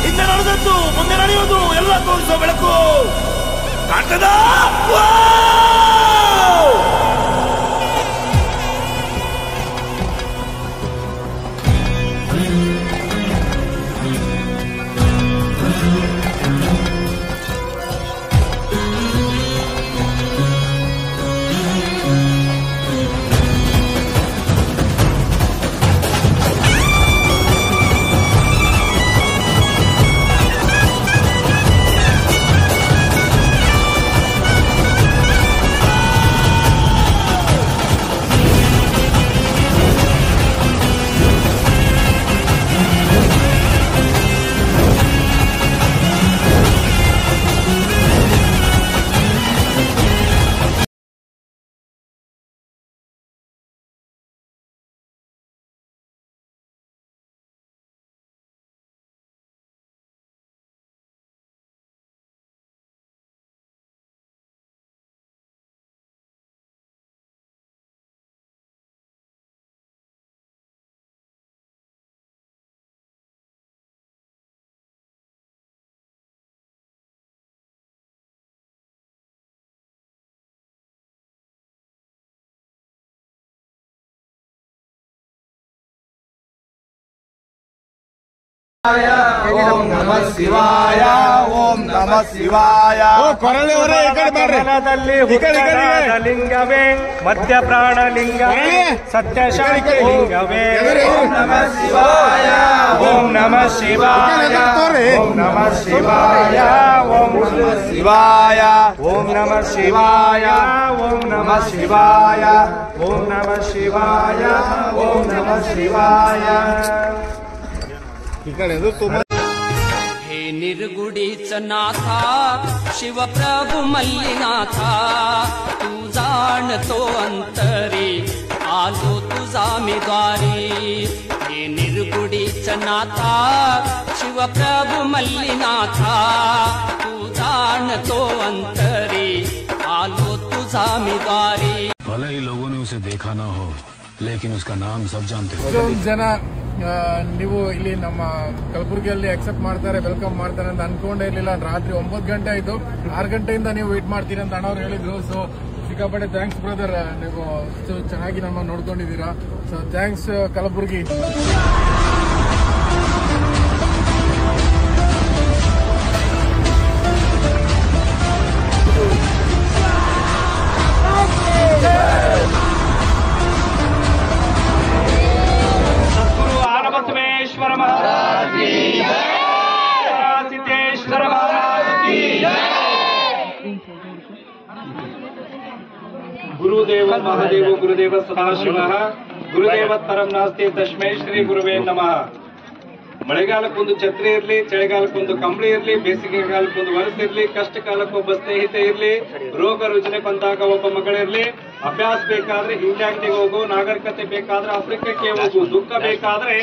ಹಿಂದೆ ನಡೆದದ್ದು ಮುಂದೆ ನಡೆಯುವುದು ಎಲ್ಲ ತೋರಿಸೋ ಬೆಳಕು ಕಾಣ್ತದ. ಓಂ ನಮಃ ಶಿವಾಯ ಓಂ ನಮಃ ಶಿವಾಯ. ಕೊರಳದಲ್ಲಿ ಹುಟ್ಟದ ಲಿಂಗವೇ ಮಧ್ಯ ಪ್ರಾಣ ಲಿಂಗವೇ ಸತ್ಯ ಶಾಂತಿ ಲಿಂಗವೇ. ಓಂ ನಮಃ ಶಿವಾಯ ಓಂ ನಮಃ ಶಿವಾಯ ಓಂ ನಮಃ ಶಿವಾಯ ಓಂ ನಮಃ ಶಿವಾಯ ಓಂ ನಮಃ ಶಿವಾಯ ಓಂ ನಮಃ ಶಿವಾಯ ಓಂ ನಮಃ ಶಿವಾಯ ಓಂ ನಮಃ ಶಿವಾಯ. हे निर्गुडीच नाथा शिवप्रभु मल्लिनाथा तू जाणतो अंतरी आलो तुझा मी द्वारी. हे निर्गुडीच नाथा शिवप्रभु मल्लिनाथा तू जाणतो अंतरी आलो तुझा मी द्वारी. भले ही लोगों ने उसे देखा ना हो लेकिन उसका नाम सब जानते हो. ಜನ ನೀವು ಇಲ್ಲಿ ನಮ್ಮ ಕಲಬುರಗಿಯಲ್ಲಿ ಅಕ್ಸೆಪ್ಟ್ ಮಾಡ್ತಾರೆ, ವೆಲ್ಕಮ್ ಮಾಡ್ತಾರೆ ಅಂತ ಅನ್ಕೊಂಡೇ ಇರಲಿಲ್ಲ. ರಾತ್ರಿ 9 ಗಂಟೆ ಆಯ್ತು, 6 ಗಂಟೆಯಿಂದ ನೀವು ವೇಟ್ ಮಾಡ್ತೀರಿ ಅಂತ ಅಣ್ಣವ್ರು ಹೇಳಿದ್ರು. ಸೊ ಸಿಕ್ಕಾಪಟ್ಟೆ ಥ್ಯಾಂಕ್ಸ್ ಬ್ರದರ್, ನೀವು ಚೆನ್ನಾಗಿ ನಮ್ಮ ನೋಡ್ಕೊಂಡಿದ್ದೀರಾ. So thanks Kalaburagi. सिद्धेश्वर महाराज की जय, सिद्धेश्वर महाराज की जय. गुरुदेव महादेव गुरुदेव सदाशिवः गुरुदेवत्तरं नास्ति तस्मै ಶ್ರೀ ಗುರುವೇ ನಮಃ. ಮಳೆಗಾಲಕ್ಕೊಂದು ಛತ್ರಿ ಇರಲಿ, ಚಳಿಗಾಲಕ್ಕೊಂದು ಕಂಬಳಿ ಇರಲಿ, ಬೇಸಿಗೆಗಾಲಕ್ಕೊಂದು ವರಸ ಇರಲಿ, ಕಷ್ಟ ಕಾಲಕ್ಕೊಬ್ಬ ಸ್ನೇಹಿತ ಇರಲಿ, ರೋಗ ರುಜಿನ ಬಂದಾಗ ಒಬ್ಬ ಮಗಳಿರಲಿ, ಅಭ್ಯಾಸ ಬೇಕಾದ್ರೆ ಇಂಗ್ಲೆಂಡ್ಗೆ ಹೋಗು, ನಾಗರಿಕತೆ ಬೇಕಾದ್ರೆ ಆಫ್ರಿಕಕ್ಕೆ ಹೋಗು, ದುಃಖ ಬೇಕಾದ್ರೆ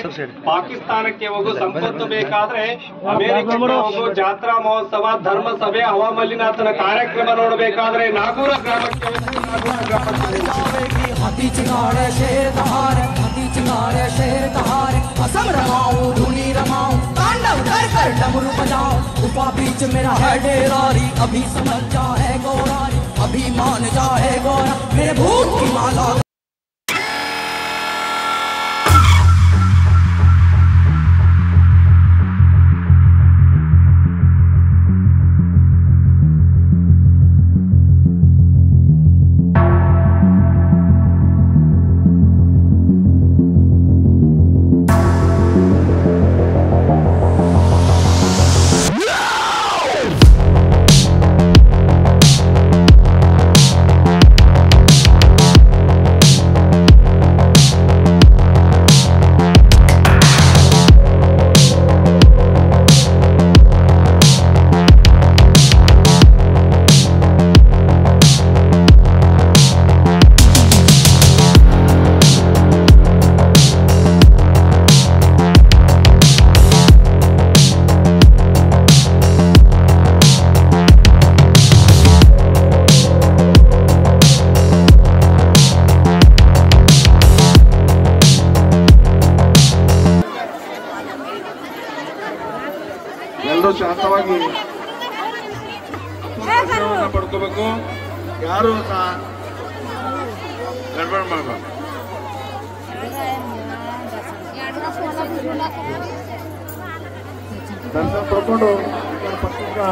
ಪಾಕಿಸ್ತಾನಕ್ಕೆ ಹೋಗು, ಸಂಪತ್ತು ಬೇಕಾದ್ರೆ ಅಮೆರಿಕಕ್ಕೆ ಹೋಗು, ಜಾತ್ರಾ ಮಹೋತ್ಸವ, ಧರ್ಮ ಸಭೆ, ಹವಾಮಲ್ಲಿನಾಥನ ಕಾರ್ಯಕ್ರಮ ನೋಡಬೇಕಾದ್ರೆ ನಾಗೂರ ಗ್ರಾಮಕ್ಕೆ ಹೋಗು. हाथी चिंगारे शेर कहारे, हाथी चिंगारे शेर कहारे, असम रमाऊं धुनी रमाऊं, तांडव कर कर डमरू बजाऊं, उपा बीच मेरा है डेरारी, अभी समझ जा है गौरारी, अभी मान जा है गौरा, मेरे भूत की माला. ಎಲ್ಲರೂ ಶಾಂತವಾಗಿ ಪಡ್ಕೋಬೇಕು. ಯಾರು ಸಹ ಗಡ್ಬಡ್ ಮಾಡಬಾರ್ದು. ದರ್ಶನ ಪಡ್ಕೊಂಡು ಪತ್ರಿಕಾ